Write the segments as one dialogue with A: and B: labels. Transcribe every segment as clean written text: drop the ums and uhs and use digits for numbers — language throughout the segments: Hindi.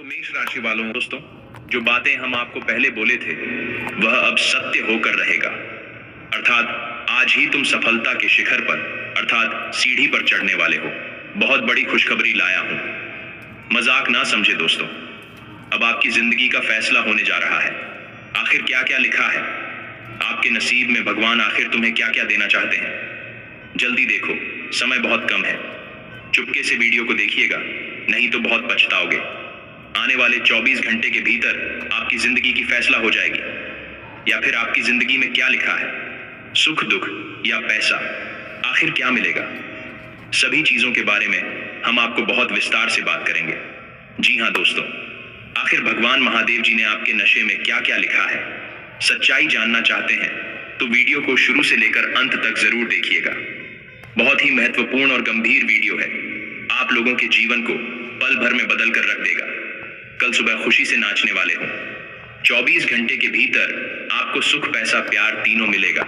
A: तो मेष राशि वालों दोस्तों, जो बातें हम आपको पहले बोले थे वह अब सत्य होकर रहेगा। अर्थात आज ही तुम सफलता के शिखर पर अर्थात सीढ़ी पर चढ़ने वाले हो। बहुत बड़ी खुशखबरी लाया हूं, मजाक ना समझे दोस्तों। अब आपकी जिंदगी का फैसला होने जा रहा है। आखिर क्या क्या लिखा है आपके नसीब में, भगवान आखिर तुम्हें क्या क्या देना चाहते हैं। जल्दी देखो, समय बहुत कम है। चुपके से वीडियो को देखिएगा, नहीं तो बहुत पछताओगे। आने वाले 24 घंटे के भीतर आपकी जिंदगी की फैसला हो जाएगी। या फिर आपकी जिंदगी में क्या लिखा है, सुख दुख या पैसा, आखिर क्या मिलेगा। सभी चीजों के बारे में हम आपको बहुत विस्तार से बात करेंगे। जी हाँ दोस्तों, आखिर भगवान महादेव जी ने आपके नशे में क्या क्या लिखा है। सच्चाई जानना चाहते हैं तो वीडियो को शुरू से लेकर अंत तक जरूर देखिएगा। बहुत ही महत्वपूर्ण और गंभीर वीडियो है, आप लोगों के जीवन को पल भर में बदल कर रख देगा। कल सुबह खुशी से नाचने वाले हो। 24 घंटे के भीतर आपको सुख पैसा प्यार तीनों मिलेगा।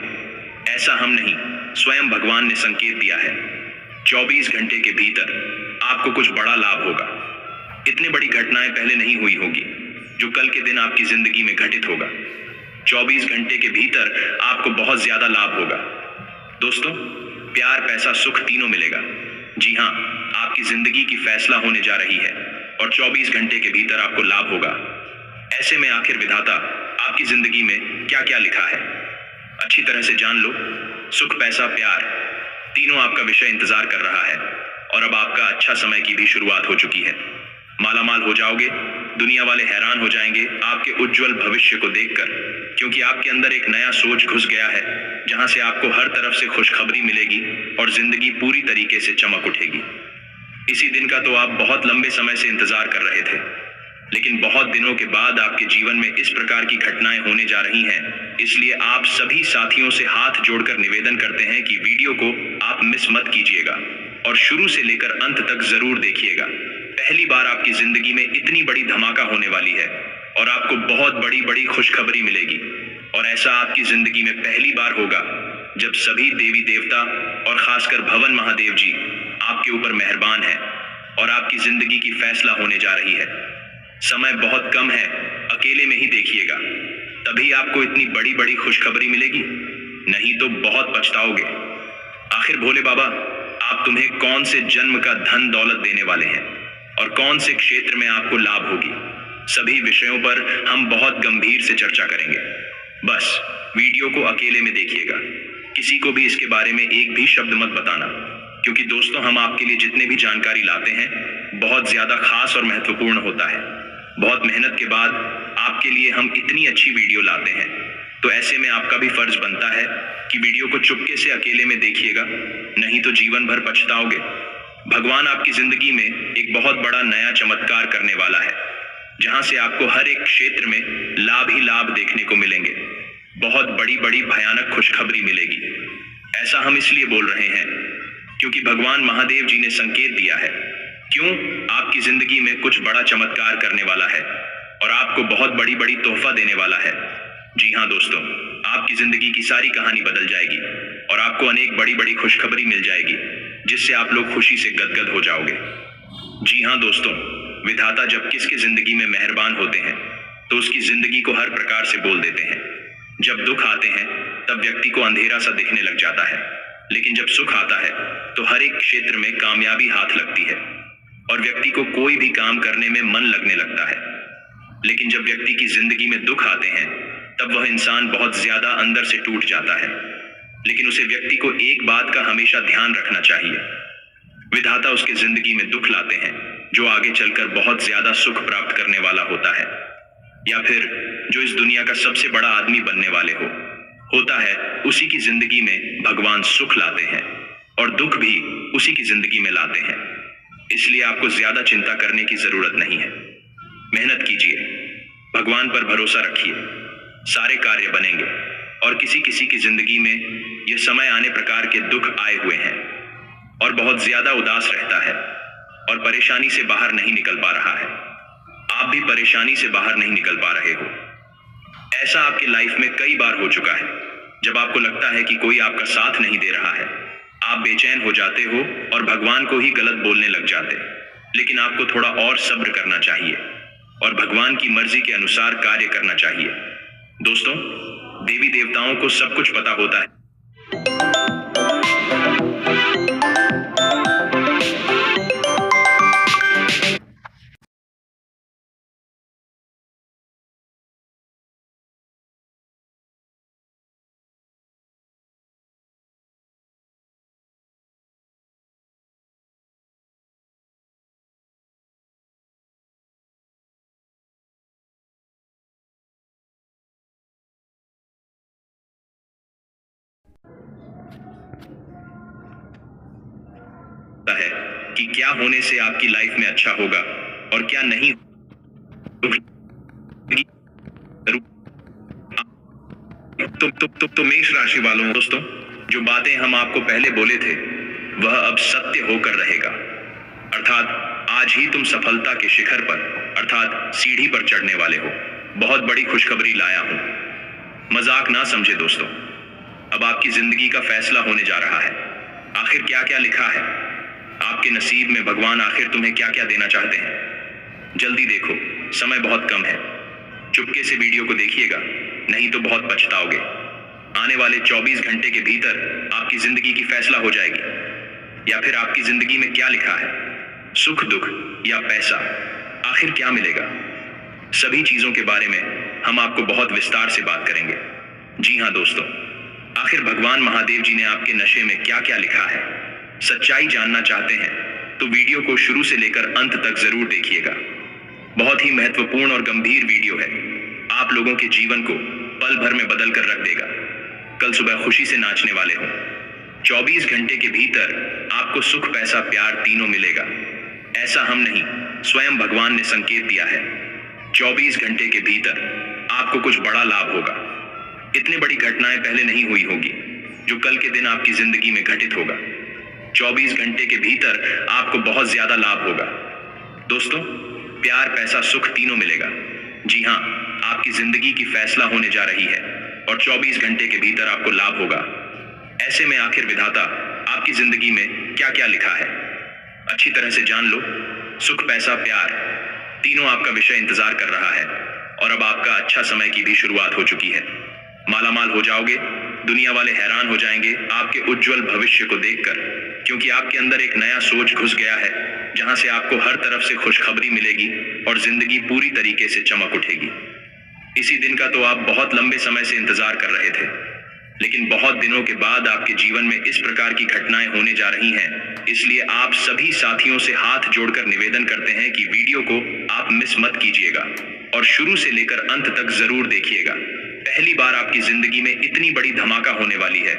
A: ऐसा हम नहीं, स्वयं भगवान ने संकेत दिया है। 24 घंटे के भीतर आपको कुछ बड़ा लाभ होगा। इतनी बड़ी घटनाएं पहले नहीं हुई होगी जो कल के दिन आपकी जिंदगी में घटित होगा। 24 घंटे के भीतर आपको बहुत ज्यादा लाभ होगा दोस्तों। प्यार पैसा सुख तीनों मिलेगा। जी हाँ, आपकी जिंदगी की फैसला होने जा रही है और 24 घंटे के भीतर आपको लाभ होगा। ऐसे में आखिर विधाता आपकी जिंदगी में क्या क्या लिखा है, अच्छी तरह से जान लो। सुख पैसा प्यार तीनों आपका विषय इंतजार कर रहा है और अब आपका अच्छा समय की भी शुरुआत हो चुकी है। मालामाल हो जाओगे, दुनिया वाले हैरान हो जाएंगे आपके उज्जवल भविष्य को देखकर, क्योंकि आपके अंदर एक नया सोच घुस गया है जहां से आपको हर तरफ से खुशखबरी मिलेगी और जिंदगी पूरी तरीके से चमक उठेगी। इसी दिन का तो आप बहुत लंबे समय से इंतजार कर रहे थे, लेकिन बहुत दिनों के बाद आपके जीवन में इस प्रकार की घटनाएं होने जा रही हैं। इसलिए आप सभी साथियों से हाथ जोड़कर निवेदन करते हैं कि वीडियो को आप मिस मत कीजिएगा और शुरू से लेकर अंत तक जरूर देखिएगा। पहली बार आपकी जिंदगी में इतनी बड़ी धमाका होने वाली है और आपको बहुत बड़ी बड़ी खुशखबरी मिलेगी। और ऐसा आपकी जिंदगी में पहली बार होगा जब सभी देवी देवता और खासकर भवन महादेव जी आपके ऊपर मेहरबान है और आपकी जिंदगी की फैसला होने जा रही है। समय बहुत कम है, अकेले में ही देखिएगा, तभी आपको इतनी बड़ी बड़ी खुशखबरी मिलेगी, नहीं तो बहुत पछताओगे। आखिर भोले बाबा आप तुम्हें कौन से जन्म का धन दौलत देने वाले हैं और कौन से क्षेत्र में आपको लाभ होगी, सभी विषयों पर हम बहुत गंभीर से चर्चा करेंगे। बस वीडियो को अकेले में देखिएगा, किसी को भी इसके बारे में एक भी शब्द मत बताना, क्योंकि दोस्तों हम आपके लिए जितने भी जानकारी लाते हैं बहुत ज्यादा खास और महत्वपूर्ण होता है। बहुत मेहनत के बाद आपके लिए हम इतनी अच्छी वीडियो लाते हैं, तो ऐसे में आपका भी फर्ज बनता है कि वीडियो को चुपके से अकेले में देखिएगा, नहीं तो जीवन भर पछताओगे। भगवान आपकी जिंदगी में एक बहुत बड़ा नया चमत्कार करने वाला है, जहां से आपको हर एक क्षेत्र में लाभ ही लाभ देखने को मिलेंगे। बहुत बड़ी बड़ी भयानक खुशखबरी मिलेगी। ऐसा हम इसलिए बोल रहे हैं क्योंकि भगवान महादेव जी ने संकेत दिया है। क्यों? आपकी जिंदगी में कुछ बड़ा चमत्कार करने वाला है और आपको बहुत बड़ी बड़ी तोहफा देने वाला है। जी हाँ दोस्तों, आपकी जिंदगी की सारी कहानी बदल जाएगी और आपको अनेक बड़ी बड़ी खुशखबरी मिल जाएगी, जिससे आप लोग खुशी से गदगद हो जाओगे। जी हाँ दोस्तों, विधाता जब किसकी जिंदगी में मेहरबान होते हैं तो उसकी जिंदगी को हर प्रकार से बोल देते हैं। जब दुख आते हैं तब व्यक्ति को अंधेरा सा दिखने लग जाता है, लेकिन जब सुख आता है तो हर एक क्षेत्र में कामयाबी हाथ लगती है और व्यक्ति को कोई भी काम करने में मन लगने लगता है। लेकिन जब व्यक्ति की जिंदगी में दुख आते हैं तब वह इंसान बहुत ज्यादा अंदर से टूट जाता है। लेकिन उसे व्यक्ति को एक बात का हमेशा ध्यान रखना चाहिए, विधाता उसके जिंदगी में दुख लाते हैं जो आगे चलकर बहुत ज्यादा सुख प्राप्त करने वाला होता है, या फिर जो इस दुनिया का सबसे बड़ा आदमी बनने वाले होता है, उसी की जिंदगी में भगवान सुख लाते हैं और दुख भी उसी की जिंदगी में लाते हैं। इसलिए आपको ज्यादा चिंता करने की जरूरत नहीं है। मेहनत कीजिए, भगवान पर भरोसा रखिए, सारे कार्य बनेंगे। और किसी किसी की जिंदगी में यह समय आने प्रकार के दुख आए हुए हैं और बहुत ज्यादा उदास रहता है और परेशानी से बाहर नहीं निकल पा रहा है। आप भी परेशानी से बाहर नहीं निकल पा रहे हो। ऐसा आपके लाइफ में कई बार हो चुका है, जब आपको लगता है कि कोई आपका साथ नहीं दे रहा है, आप बेचैन हो जाते हो और भगवान को ही गलत बोलने लग जाते। लेकिन आपको थोड़ा और सब्र करना चाहिए। और भगवान की मर्जी के अनुसार कार्य करना चाहिए। दोस्तों, देवी देवताओं को सब कुछ पता होता है। है कि क्या होने से आपकी लाइफ में अच्छा होगा और क्या नहीं। तो मेष राशि वालों, दोस्तों, जो बातें हम आपको पहले बोले थे वह अब सत्य होकर रहेगा। अर्थात आज ही तुम सफलता के शिखर पर अर्थात सीढ़ी पर चढ़ने वाले हो। बहुत बड़ी खुशखबरी लाया हूं, मजाक ना समझे दोस्तों। अब आपकी जिंदगी का फैसला होने जा रहा है। आखिर क्या क्या लिखा है आपके नसीब में, भगवान आखिर तुम्हें क्या क्या देना चाहते हैं। जल्दी देखो, समय बहुत कम है। चुपके से वीडियो को देखिएगा, नहीं तो बहुत पछताओगे। आने वाले 24 घंटे के भीतर आपकी जिंदगी की फैसला हो जाएगी। या फिर आपकी जिंदगी में क्या लिखा है, सुख दुख या पैसा, आखिर क्या मिलेगा। सभी चीजों के बारे में हम आपको बहुत विस्तार से बात करेंगे। जी हाँ दोस्तों, आखिर भगवान महादेव जी ने आपके नशे में क्या क्या लिखा है। सच्चाई जानना चाहते हैं तो वीडियो को शुरू से लेकर अंत तक जरूर देखिएगा। बहुत ही महत्वपूर्ण और गंभीर वीडियो है। आप लोगों के जीवन को पल भर में बदल कर रख देगा। कल सुबह खुशी से नाचने वाले हो। 24 घंटे के भीतर आपको सुख, पैसा, प्यार तीनों मिलेगा। ऐसा हम नहीं, स्वयं भगवान ने संकेत दिया है। 24 घंटे के भीतर आपको कुछ बड़ा लाभ होगा। इतनी बड़ी घटनाएं पहले नहीं हुई होगी जो कल के दिन आपकी जिंदगी में घटित होगा। 24 घंटे के भीतर आपको बहुत ज्यादा लाभ होगा। दोस्तों, प्यार, पैसा, सुख तीनों मिलेगा। जी हाँ, आपकी जिंदगी की फैसला होने जा रही है और 24 घंटे के भीतर आपको लाभ होगा। ऐसे में आखिर विधाता आपकी जिंदगी में क्या क्या लिखा है, अच्छी तरह से जान लो। सुख, पैसा, प्यार तीनों आपका विषय इंतजार कर रहा है और अब आपका अच्छा समय की भी शुरुआत हो चुकी है। मालामाल हो जाओगे। दुनिया वाले हैरान हो जाएंगे आपके उज्जवल भविष्य को देखकर, क्योंकि आपके अंदर एक नया सोच घुस गया है जहां से आपको हर तरफ से खुशखबरी मिलेगी और जिंदगी पूरी तरीके से चमक उठेगी। इसी दिन का तो आप बहुत लंबे समय से इंतजार कर रहे थे, लेकिन बहुत दिनों के बाद आपके जीवन में इस प्रकार की घटनाएं होने जा रही हैं। इसलिए आप सभी साथियों से हाथ जोड़कर निवेदन करते हैं कि वीडियो को आप मिस मत कीजिएगा और शुरू से लेकर अंत तक जरूर देखिएगा। पहली बार आपकी जिंदगी में इतनी बड़ी धमाका होने वाली है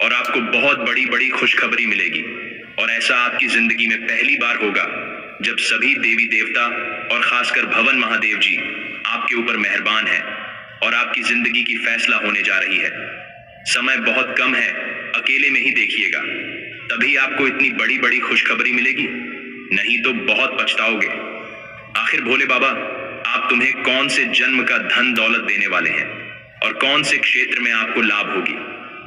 A: और आपको बहुत बड़ी बड़ी खुशखबरी मिलेगी। और ऐसा आपकी जिंदगी में पहली बार होगा जब सभी देवी देवता और खासकर भवन महादेव जी आपके ऊपर मेहरबान हैं और आपकी जिंदगी की फैसला होने जा रही है। समय बहुत कम है, अकेले में ही देखिएगा, तभी आपको इतनी बड़ी बड़ी खुशखबरी मिलेगी, नहीं तो बहुत पछताओगे। आखिर भोले बाबा आप तुम्हें कौन से जन्म का धन दौलत देने वाले हैं और कौन से क्षेत्र में आपको लाभ होगी,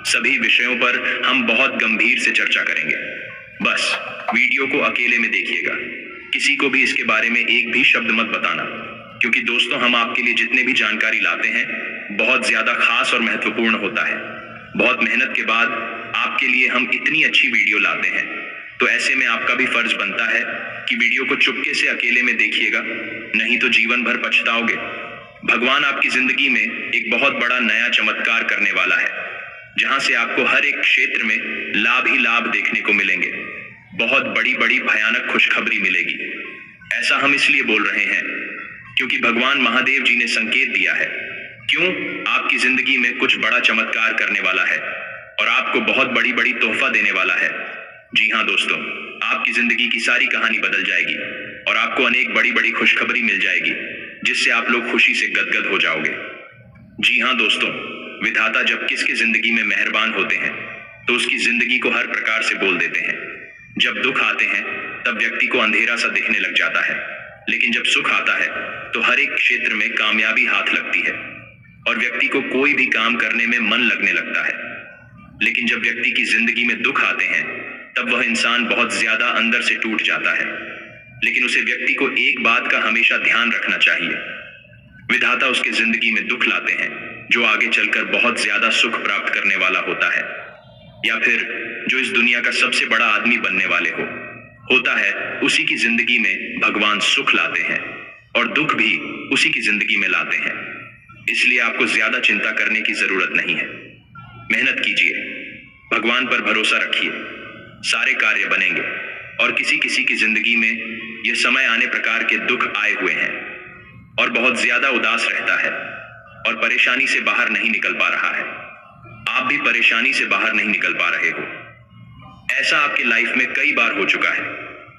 A: सभी विषयों पर हम बहुत गंभीर से चर्चा करेंगे। बस वीडियो को अकेले में देखिएगा, किसी को भी इसके बारे में एक भी शब्द मत बताना, क्योंकि दोस्तों हम आपके लिए जितने भी जानकारी लाते हैं बहुत ज्यादा खास और महत्वपूर्ण होता है। बहुत मेहनत के बाद आपके लिए हम इतनी अच्छी वीडियो लाते हैं, तो ऐसे में आपका भी फर्ज बनता है कि वीडियो को चुपके से अकेले में देखिएगा, नहीं तो जीवन भर पछताओगे। भगवान आपकी जिंदगी में एक बहुत बड़ा नया चमत्कार करने वाला है, जहां से आपको हर एक क्षेत्र में लाभ ही लाभ देखने को मिलेंगे। बहुत बड़ी बड़ी भयानक खुशखबरी मिलेगी। ऐसा हम इसलिए बोल रहे हैं क्योंकि भगवान महादेव जी ने संकेत दिया है। क्यों? आपकी जिंदगी में कुछ बड़ा चमत्कार करने वाला है और आपको बहुत बड़ी बड़ी तोहफा देने वाला है। जी हाँ दोस्तों, आपकी जिंदगी की सारी कहानी बदल जाएगी और आपको अनेक बड़ी बड़ी खुशखबरी मिल जाएगी, जिससे आप लोग खुशी से गदगद हो जाओगे। जी हाँ दोस्तों, विधाता जब किसके जिंदगी में मेहरबान होते हैं तो उसकी जिंदगी को हर प्रकार से बोल देते हैं। जब दुख आते हैं तब व्यक्ति को अंधेरा सा दिखने लग जाता है, लेकिन जब सुख आता है तो हर एक क्षेत्र में कामयाबी हाथ लगती है और व्यक्ति को कोई भी काम करने में मन लगने लगता है। लेकिन जब व्यक्ति की जिंदगी में दुख आते हैं तब वह इंसान बहुत ज्यादा अंदर से टूट जाता है। लेकिन उसे व्यक्ति को एक बात का हमेशा ध्यान रखना चाहिए। विधाता उसके जिंदगी में दुख लाते हैं जो आगे चलकर बहुत ज्यादा सुख प्राप्त करने वाला होता है, या फिर जो इस दुनिया का सबसे बड़ा आदमी बनने वाले होता है, उसी की जिंदगी में भगवान सुख लाते हैं और दुख भी उसी की जिंदगी में लाते हैं। इसलिए आपको ज्यादा चिंता करने की जरूरत नहीं है। मेहनत कीजिए, भगवान पर भरोसा रखिए, सारे कार्य बनेंगे। और किसी किसी की जिंदगी में यह समय आने प्रकार के दुख आए हुए हैं और बहुत ज्यादा उदास रहता है और परेशानी से बाहर नहीं निकल पा रहा है। आप भी परेशानी से बाहर नहीं निकल पा रहे हो। ऐसा आपकी लाइफ में कई बार हो चुका है।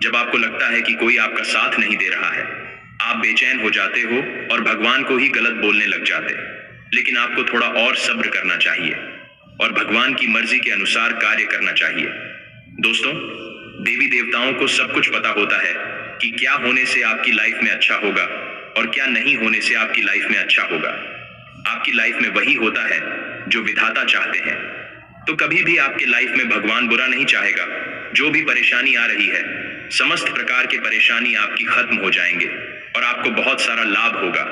A: जब आपको लगता है कि कोई आपका साथ नहीं दे रहा है, आप बेचैन हो जाते हो और भगवान को ही गलत बोलने लग जाते। लेकिन आपको थोड़ा और सब्र करना चाहिए और भगवान की मर्जी के अनुसार कार्य करना चाहिए। दोस्तों, देवी देवताओं को सब कुछ पता होता है कि क्या होने से आपकी लाइफ में अच्छा होगा और क्या नहीं होने से आपकी लाइफ में अच्छा होगा। आपकी लाइफ में वही होता है जो विधाता चाहते हैं। तो कभी भी आपके लाइफ में भगवान बुरा नहीं चाहेगा। जो भी परेशानी आ रही है, समस्त प्रकार की परेशानी आपकी खत्म हो जाएंगे और आपको बहुत सारा लाभ होगा,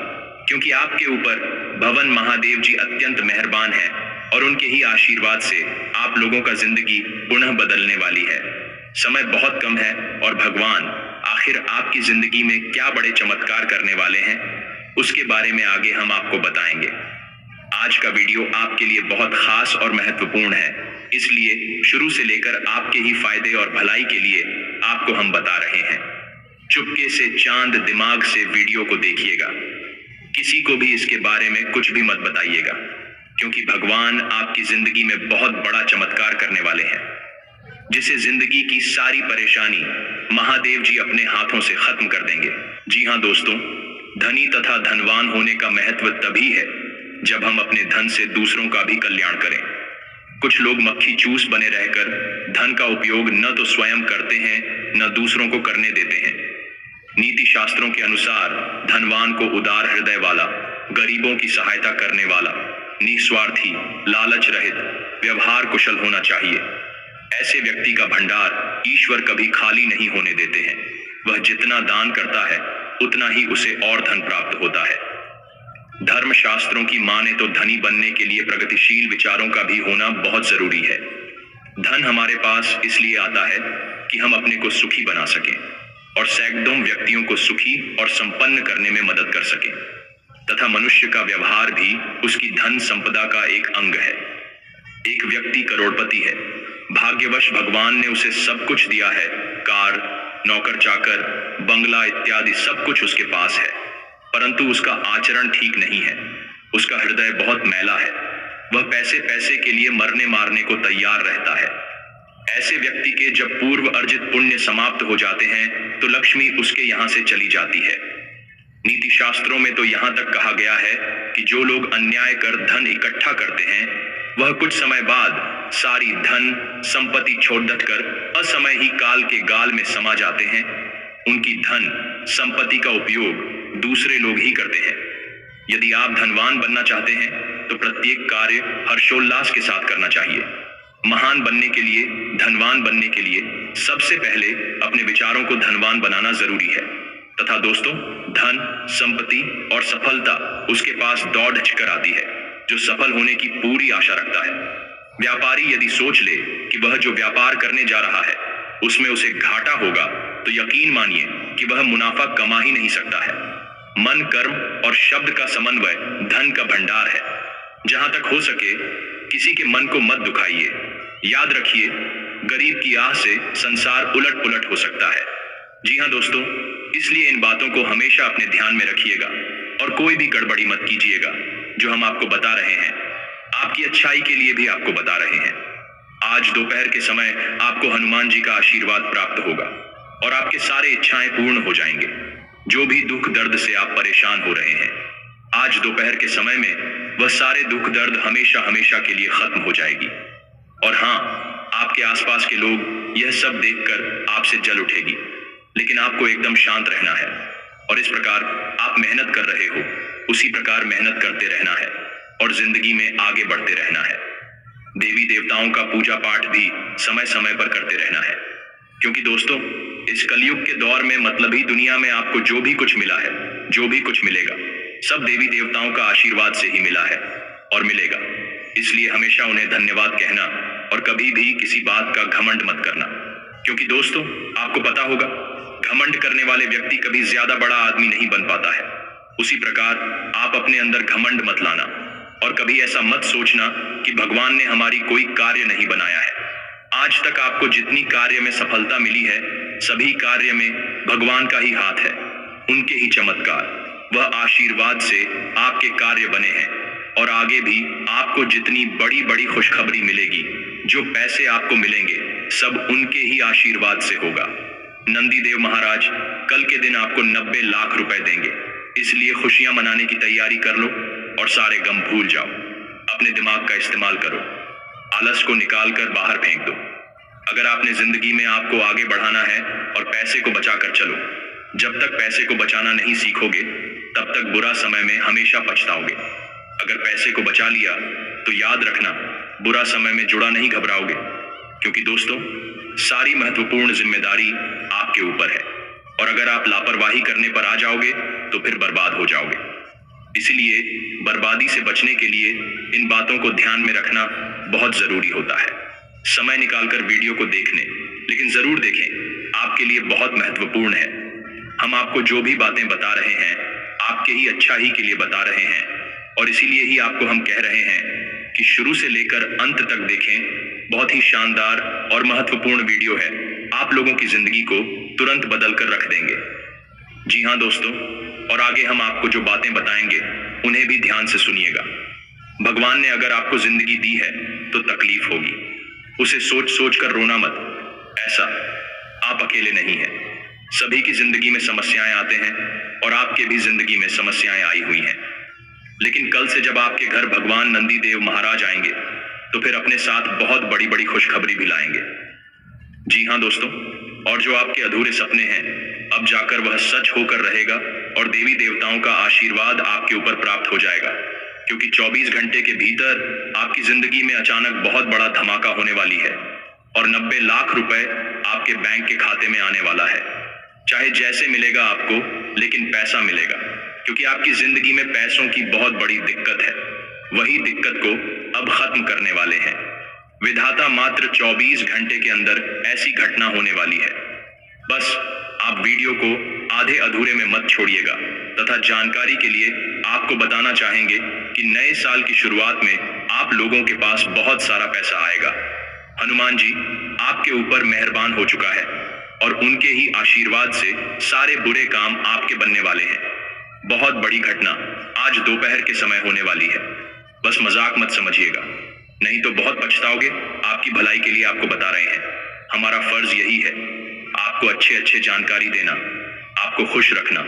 A: क्योंकि आपके ऊपर भवन महादेव जी अत्यंत मेहरबान हैं और उनके ही आशीर्वाद से आप लोगों का जिंदगी पुनः बदलने वाली है। समय बहुत कम है और भगवान आखिर आपकी जिंदगी में क्या बड़े चमत्कार करने वाले हैं, उसके बारे में आगे हम आपको बताएंगे। आज का वीडियो आपके लिए बहुत खास और महत्वपूर्ण है, इसलिए शुरू से लेकर आपके ही फायदे और भलाई के लिए आपको हम बता रहे हैं। चुपके से चांद दिमाग से वीडियो को देखिएगा। किसी को भी इसके बारे में कुछ भी मत बताइएगा, क्योंकि भगवान आपकी जिंदगी में बहुत बड़ा चमत्कार करने वाले हैं, जिसे जिंदगी की सारी परेशानी महादेव जी अपने हाथों से खत्म कर देंगे। जी हाँ दोस्तों, धनी तथा धनवान होने का महत्व तभी है जब हम अपने धन से दूसरों का भी कल्याण करें। कुछ लोग मक्खी चूस बने रहकर धन का उपयोग न तो स्वयं करते हैं न दूसरों को करने देते हैं। नीति शास्त्रों के अनुसार धनवान को उदार हृदय वाला, गरीबों की सहायता करने वाला, निस्वार्थी, लालच रहित, व्यवहार कुशल होना चाहिए। ऐसे व्यक्ति का भंडार ईश्वर कभी खाली नहीं होने देते हैं। वह जितना दान करता है उतना ही उसे और धन प्राप्त होता है। धर्म शास्त्रों की माने तो धनी बनने के लिए प्रगतिशील विचारों का भी होना बहुत जरूरी है। धन हमारे पास इसलिए आता है कि हम अपने को सुखी बना सकें और सैकड़ों व्यक्तियों को सुखी और संपन्न करने में मदद कर सकें, तथा मनुष्य का व्यवहार भी उसकी धन संपदा का एक अंग है। एक व्यक्ति करोड़पति है, भाग्यवश भगवान ने उसे सब कुछ दिया है, कार, नौकर चाकर, बंगला इत्यादि सब कुछ उसके पास है, परंतु उसका आचरण ठीक नहीं है। उसका हृदय बहुत मैला है। वह पैसे पैसे के लिए मरने मारने को तैयार रहता है। ऐसे व्यक्ति के जब पूर्व अर्जित पुण्य समाप्त हो जाते हैं तो लक्ष्मी उसके यहाँ से चली जाती है। नीति शास्त्रों में तो यहाँ तक कहा गया है कि जो लोग अन्याय कर धन इकट्ठा करते हैं, वह कुछ समय बाद सारी धन संपत्ति छोड़ कर असमय ही काल के गाल में समा जाते हैं। उनकी धन संपत्ति का उपयोग दूसरे लोग ही करते हैं। यदि आप धनवान बनना चाहते हैं तो प्रत्येक कार्य हर्षोल्लास के साथ करना चाहिए। महान बनने के लिए, धनवान बनने के लिए सबसे पहले अपने विचारों को धनवान बनाना जरूरी है। तथा दोस्तों, धन, संपत्ति और सफलता उसके पास दौड़ कर आती है जो सफल होने की पूरी आशा रखता है। व्यापारी यदि सोच ले कि वह जो व्यापार करने जा रहा है उसमें उसे घाटा होगा, तो यकीन मानिए कि वह मुनाफा कमा ही नहीं सकता है। मन, कर्म और शब्द का समन्वय धन का भंडार है। जहां तक हो सके किसी के मन को मत दुखाइए। याद रखिए, गरीब की आह से संसार उलट पुलट हो सकता है। जी हाँ दोस्तों, इसलिए इन बातों को हमेशा अपने ध्यान में रखिएगा और कोई भी गड़बड़ी मत कीजिएगा। जो हम आपको बता रहे हैं आपकी अच्छाई के लिए भी आपको बता रहे हैं। आज दोपहर के समय आपको हनुमान जी का आशीर्वाद प्राप्त होगा और आपके सारे इच्छाएं पूर्ण हो जाएंगे। जो भी दुख दर्द से आप परेशान हो रहे हैं, आज दोपहर के समय में वह सारे दुख दर्द हमेशा हमेशा के लिए खत्म हो जाएगी। और हाँ, आपके आसपास के लोग यह सब देखकर आपसे जल उठेगी, लेकिन आपको एकदम शांत रहना है और इस प्रकार आप मेहनत कर रहे हो उसी प्रकार मेहनत करते रहना है और जिंदगी में आगे बढ़ते रहना है। देवी देवताओं का पूजा पाठ भी समय समय पर करते रहना है, क्योंकि दोस्तों इस कलयुग के दौर में मतलबी दुनिया में आपको जो भी कुछ मिला है, जो भी कुछ मिलेगा, सब देवी देवताओं का आशीर्वाद से ही मिला है और मिलेगा। इसलिए हमेशा उन्हें धन्यवाद कहना और कभी भी किसी बात का घमंड मत करना। क्योंकि दोस्तों, आपको पता होगा, घमंड करने वाले व्यक्ति कभी ज्यादा बड़ा आदमी नहीं बन पाता है। उसी प्रकार आप अपने अंदर घमंड मत लाना और कभी ऐसा मत सोचना कि भगवान ने हमारी कोई कार्य नहीं बनाया है। आज तक आपको जितनी कार्य में सफलता मिली है, सभी कार्य में भगवान का ही हाथ है, उनके ही चमत्कार, वह आशीर्वाद से आपके कार्य बने हैं। और आगे भी आपको जितनी बड़ी बड़ी खुशखबरी मिलेगी, जो पैसे आपको मिलेंगे, सब उनके ही आशीर्वाद से होगा। नंदी देव महाराज कल के दिन आपको 90 लाख रुपए देंगे, इसलिए खुशियां मनाने की तैयारी कर लो और सारे गम भूल जाओ। अपने दिमाग का इस्तेमाल करो, आलस को निकाल कर बाहर फेंक दो। अगर आपने जिंदगी में आपको आगे बढ़ाना है और पैसे को बचाकर चलो। जब तक पैसे को बचाना नहीं सीखोगे, तब तक बुरा समय में हमेशा पछताओगे। अगर पैसे को बचा लिया तो याद रखना, बुरा समय में जुड़ा नहीं घबराओगे। क्योंकि दोस्तों, सारी महत्वपूर्ण जिम्मेदारी आपके ऊपर है और अगर आप लापरवाही करने पर आ जाओगे तो फिर बर्बाद हो जाओगे। इसलिए बर्बादी से बचने के लिए इन बातों को ध्यान में रखना बहुत जरूरी होता है। समय निकालकर वीडियो को देखने, लेकिन जरूर देखें, आपके लिए बहुत महत्वपूर्ण है। हम आपको जो भी बातें बता रहे हैं, आपके ही अच्छा ही के लिए बता रहे हैं और इसीलिए ही आपको हम कह रहे हैं कि शुरू से लेकर अंत तक देखें। बहुत ही शानदार और महत्वपूर्ण वीडियो है, आप लोगों की जिंदगी को तुरंत बदल कर रख देंगे। जी हाँ दोस्तों, और आगे हम आपको जो बातें बताएंगे उन्हें भी ध्यान से सुनिएगा। भगवान ने अगर आपको जिंदगी दी है तो तकलीफ होगी, उसे सोच सोच कर रोना मत। ऐसा आप अकेले नहीं हैं, सभी की जिंदगी में समस्याएं आते हैं और आपके भी जिंदगी में समस्याएं आई हुई हैं। लेकिन कल से जब आपके घर भगवान नंदी देव महाराज आएंगे तो फिर अपने साथ बहुत बड़ी बड़ी खुशखबरी भी लाएंगे। जी हाँ दोस्तों, और जो आपके अधूरे सपने हैं, अब जाकर वह सच होकर रहेगा और देवी देवताओं का आशीर्वाद आपके ऊपर प्राप्त हो जाएगा। क्योंकि 24 घंटे के भीतर आपकी जिंदगी में अचानक बहुत बड़ा धमाका होने वाली है और 90 लाख रुपए आपके बैंक के खाते में आने वाला है। चाहे जैसे मिलेगा आपको, लेकिन पैसा मिलेगा। क्योंकि आपकी जिंदगी में पैसों की बहुत बड़ी दिक्कत है, वही दिक्कत को अब खत्म करने वाले हैं। विधाता मात्र 24 घंटे के अंदर ऐसी घटना होने वाली है। बस आप वीडियो को आधे अधूरे में मत छोड़िएगा तथा जानकारी के लिए आपको बताना चाहेंगे कि नए साल की शुरुआत में आप लोगों के पास बहुत सारा पैसा आएगा। हनुमान जी आपके ऊपर मेहरबान हो चुका है और उनके ही आशीर्वाद से सारे बुरे काम आपके बनने वाले हैं। बहुत बड़ी घटना आज दोपहर के समय होने वाली है, बस मजाक मत समझिएगा, नहीं तो बहुत पछताओगे। आपकी भलाई के लिए आपको बता रहे हैं। हमारा फर्ज यही है, आपको अच्छे अच्छे जानकारी देना, आपको खुश रखना,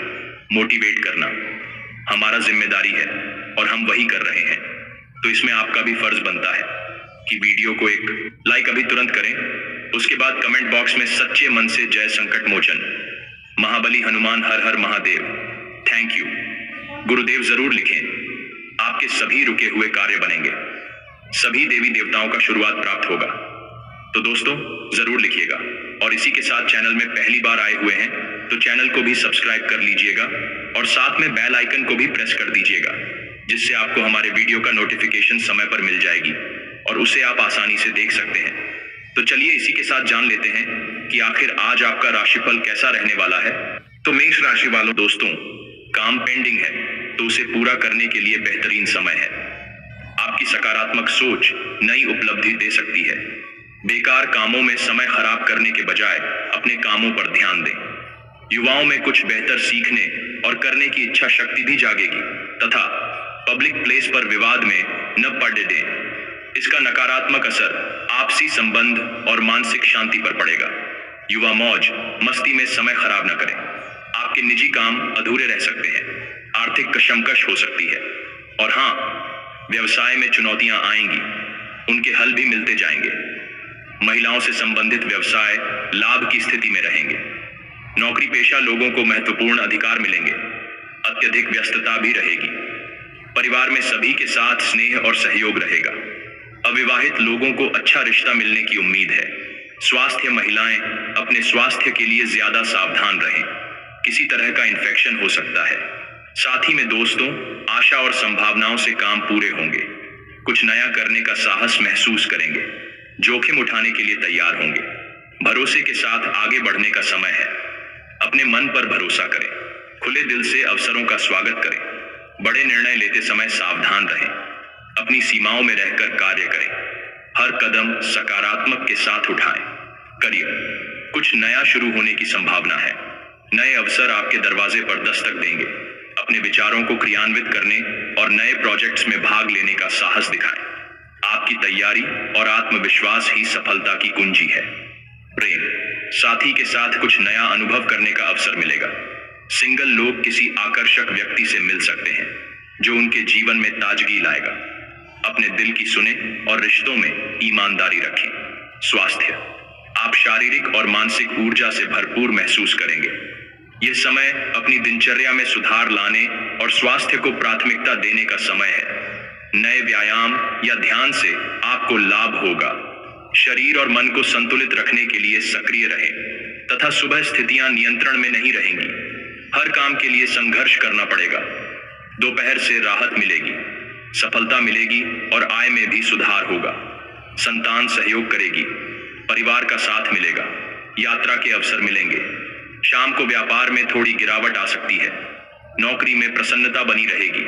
A: मोटिवेट करना हमारा जिम्मेदारी है और हम वही कर रहे हैं। तो इसमें आपका भी फर्ज बनता है कि वीडियो को एक लाइक अभी तुरंत करें, उसके बाद कमेंट बॉक्स में सच्चे मन से जय संकट मोचन, महाबली हनुमान हर हर महादेव, थैंक यू, गुरुदेव जरूर लिखें। आपके सभी रुके हुए कार्य बनेंगे, सभी देवी देवताओं का शुरुआत प्राप्त होगा। तो दोस्तों जरूर लिखिएगा और इसी के साथ चैनल में पहली बार आए हुए हैं तो चैनल को भी सब्सक्राइब कर लीजिएगा और साथ में बेल आइकन को भी प्रेस कर दीजिएगा, जिससे आपको हमारे वीडियो का नोटिफिकेशन समय पर मिल जाएगी और उसे आप आसानी से देख सकते हैं। तो चलिए इसी के साथ जान लेते हैं कि आखिर आज आपका राशिफल कैसा रहने वाला है। तो मेष राशि वालों दोस्तों, काम पेंडिंग है तो उसे पूरा करने के लिए बेहतरीन समय है। आपकी सकारात्मक सोच नई उपलब्धि दे सकती है। बेकार कामों में समय खराब करने के बजाय अपने कामों पर ध्यान दें। युवाओं में कुछ बेहतर सीखने और करने की इच्छा शक्ति भी जागेगी तथा पब्लिक प्लेस पर विवाद में न पड़ने दें। इसका नकारात्मक असर आपसी संबंध और मानसिक शांति पर पड़ेगा। युवा मौज मस्ती में समय खराब न करें। आपके निजी काम अधूरे रह सकते हैं, आर्थिक कशमकश हो सकती है और हाँ, व्यवसाय में चुनौतियां आएंगी, उनके हल भी मिलते जाएंगे। महिलाओं से संबंधित व्यवसाय लाभ की स्थिति में रहेंगे। नौकरी पेशा लोगों को महत्वपूर्ण अधिकार मिलेंगे। अत्यधिक व्यस्तता भी रहेगी। परिवार में सभी के साथ स्नेह और सहयोग रहेगा। अविवाहित लोगों को अच्छा रिश्ता मिलने की उम्मीद है। स्वास्थ्य, महिलाएं अपने स्वास्थ्य के लिए ज्यादा सावधान रहें, किसी तरह का इन्फेक्शन हो सकता है। साथ ही में दोस्तों, आशा और संभावनाओं से काम पूरे होंगे, कुछ नया करने का साहस महसूस करेंगे, जोखिम उठाने के लिए तैयार होंगे। भरोसे के साथ आगे बढ़ने का समय है। अपने मन पर भरोसा करें, खुले दिल से अवसरों का स्वागत करें, बड़े निर्णय लेते समय सावधान रहें, अपनी सीमाओं में रहकर कार्य करें, हर कदम सकारात्मक के साथ उठाएं। करियर, कुछ नया शुरू होने की संभावना है, नए अवसर आपके दरवाजे पर दस्तक देंगे। अपने विचारों को क्रियान्वित करने और नए प्रोजेक्ट्स में भाग लेने का साहस दिखाएं। आपकी तैयारी और आत्मविश्वास ही सफलता की कुंजी है। प्रेम, साथी के साथ कुछ नया अनुभव करने का अवसर मिलेगा। सिंगल लोग किसी आकर्षक व्यक्ति से मिल सकते हैं जो उनके जीवन में ताजगी लाएगा। अपने दिल की सुने और रिश्तों में ईमानदारी रखें। स्वास्थ्य, आप शारीरिक और मानसिक ऊर्जा से भरपूर महसूस करेंगे। यह समय अपनी दिनचर्या में सुधार लाने और स्वास्थ्य को प्राथमिकता देने का समय है। नए व्यायाम या ध्यान से आपको लाभ होगा। शरीर और मन को संतुलित रखने के लिए सक्रिय रहें तथा सुबह स्थितियां नियंत्रण में नहीं रहेंगी। हर काम के लिए संघर्ष करना पड़ेगा। दोपहर से राहत मिलेगी, सफलता मिलेगी और आय में भी सुधार होगा। संतान सहयोग करेगी, परिवार का साथ मिलेगा, यात्रा के अवसर मिलेंगे। शाम को व्यापार में थोड़ी गिरावट आ सकती है। नौकरी में प्रसन्नता बनी रहेगी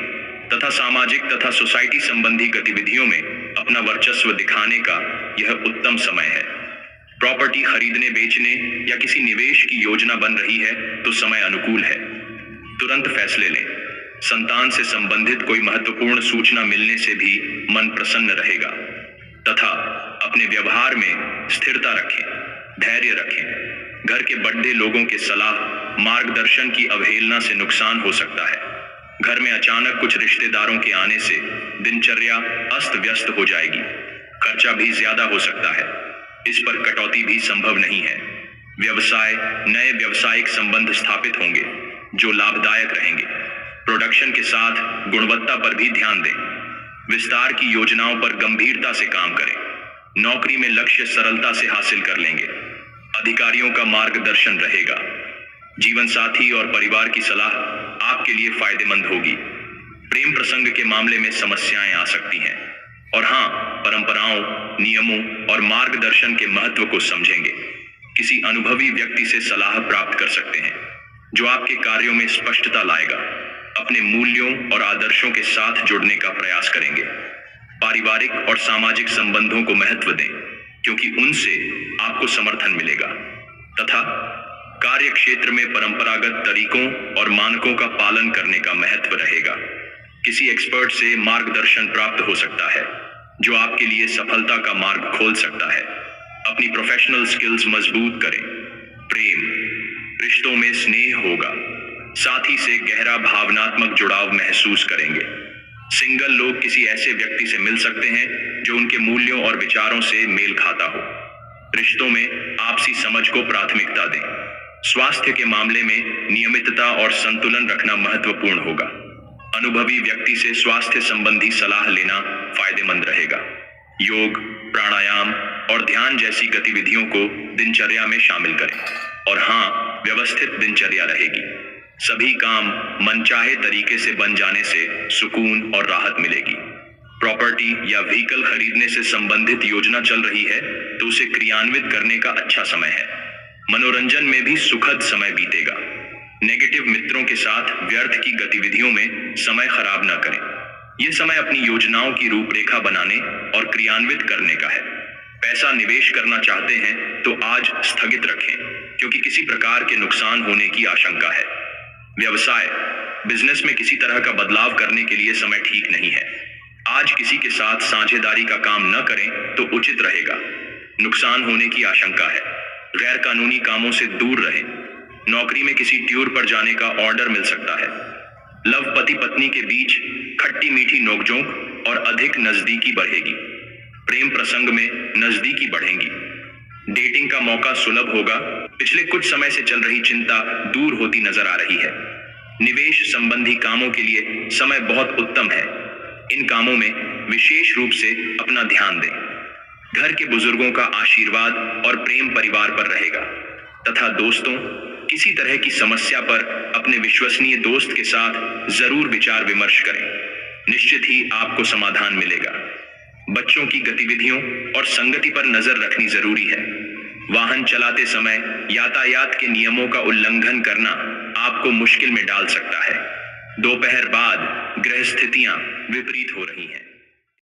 A: तथा सामाजिक तथा सोसाइटी संबंधी गतिविधियों में अपना वर्चस्व दिखाने का यह उत्तम समय है। प्रॉपर्टी खरीदने, बेचने या किसी निवेश की योजना बन रही है तो समय अनुकूल है। तुरंत फैसले लें। संतान से संबंधित कोई महत्वपूर्ण सूचना मिलने से भी मन प्रसन्न रहेगा तथा अपने व्यवहार में स्थिरता रखें, धैर्य रखें। घर के बड़े लोगों के सलाह मार्गदर्शन की अवहेलना से नुकसान हो सकता है। घर में अचानक कुछ रिश्तेदारों के आने से दिनचर्या अस्त व्यस्त हो जाएगी। खर्चा भी ज्यादा हो सकता है, इस पर कटौती भी संभव नहीं है। व्यवसाय, नए व्यावसायिक संबंध स्थापित होंगे जो लाभदायक रहेंगे। प्रोडक्शन के साथ गुणवत्ता पर भी ध्यान दें। विस्तार की योजनाओं पर गंभीरता से काम करें। नौकरी में लक्ष्य सरलता से हासिल कर लेंगे। अधिकारियों का मार्गदर्शन रहेगा। जीवन साथी और परिवार की सलाह आपके लिए फायदेमंद होगी। प्रेम प्रसंग के मामले में समस्याएं आ सकती हैं और हाँ, परंपराओं, नियमों और मार्गदर्शन के महत्व को समझेंगे। किसी अनुभवी व्यक्ति से सलाह प्राप्त कर सकते हैं जो आपके कार्यों में स्पष्टता लाएगा। अपने मूल्यों और आदर्शों के साथ जुड़ने का प्रयास करेंगे। पारिवारिक और सामाजिक संबंधों को महत्व दें क्योंकि उनसे आपको समर्थन मिलेगा तथा कार्य क्षेत्र में परंपरागत तरीकों और मानकों का पालन करने का महत्व रहेगा। किसी एक्सपर्ट से मार्गदर्शन प्राप्त हो सकता है जो आपके लिए सफलता का मार्ग खोल सकता है। अपनी प्रोफेशनल स्किल्स मजबूत करें। प्रेम, रिश्तों में स्नेह होगा, साथी से गहरा भावनात्मक जुड़ाव महसूस करेंगे। सिंगल लोग किसी ऐसे व्यक्ति से मिल सकते हैं जो उनके मूल्यों और विचारों से मेल खाता हो। रिश्तों में आपसी समझ को प्राथमिकता दें। स्वास्थ्य के मामले में नियमितता और संतुलन रखना महत्वपूर्ण होगा। अनुभवी व्यक्ति से स्वास्थ्य संबंधी सलाह लेना फायदेमंद रहेगा। योग, प्राणायाम और ध्यान जैसी गतिविधियों को दिनचर्या में शामिल करें और हाँ, व्यवस्थित दिनचर्या रहेगी। सभी काम मनचाहे तरीके से बन जाने से सुकून और राहत मिलेगी। प्रॉपर्टी या व्हीकल खरीदने से संबंधित योजना चल रही है तो उसे क्रियान्वित करने का अच्छा समय है। मनोरंजन में भी सुखद समय बीतेगा। नेगेटिव मित्रों के साथ व्यर्थ की गतिविधियों में समय खराब न करें। यह समय अपनी योजनाओं की रूपरेखा बनाने और क्रियान्वित करने का है। पैसा निवेश करना चाहते हैं तो आज स्थगित रखें क्योंकि किसी प्रकार के नुकसान होने की आशंका है। व्यवसाय, बिजनेस में किसी तरह का बदलाव करने के लिए समय ठीक नहीं है। आज किसी के साथ साझेदारी का काम न करें तो उचित रहेगा। नुकसान होने की आशंका है। गैर कानूनी कामों से दूर रहें। नौकरी में किसी टूर पर जाने का ऑर्डर मिल सकता है। लव, पति पत्नी के बीच खट्टी मीठी नोकझोंक और अधिक नजदीकी बढ़ेगी। प्रेम प्रसंग में नजदीकी बढ़ेंगी। डेटिंग का मौका सुलभ होगा। पिछले कुछ समय से चल रही चिंता दूर होती नजर आ रही है। निवेश संबंधी कामों के लिए समय बहुत उत्तम है। इन कामों में विशेष रूप से अपना ध्यान दें। घर के बुजुर्गों का आशीर्वाद और प्रेम परिवार पर रहेगा। तथा दोस्तों, किसी तरह की समस्या पर अपने विश्वसनीय दोस्त के साथ जरूर विचार विमर्श करें। निश्चित ही आपको समाधान मिलेगा। बच्चों की गतिविधियों और संगति पर नजर रखनी जरूरी है। वाहन चलाते समय यातायात के नियमों का उल्लंघन करना आपको मुश्किल में डाल सकता है। दोपहर बाद ग्रह स्थितियां विपरीत हो रही हैं।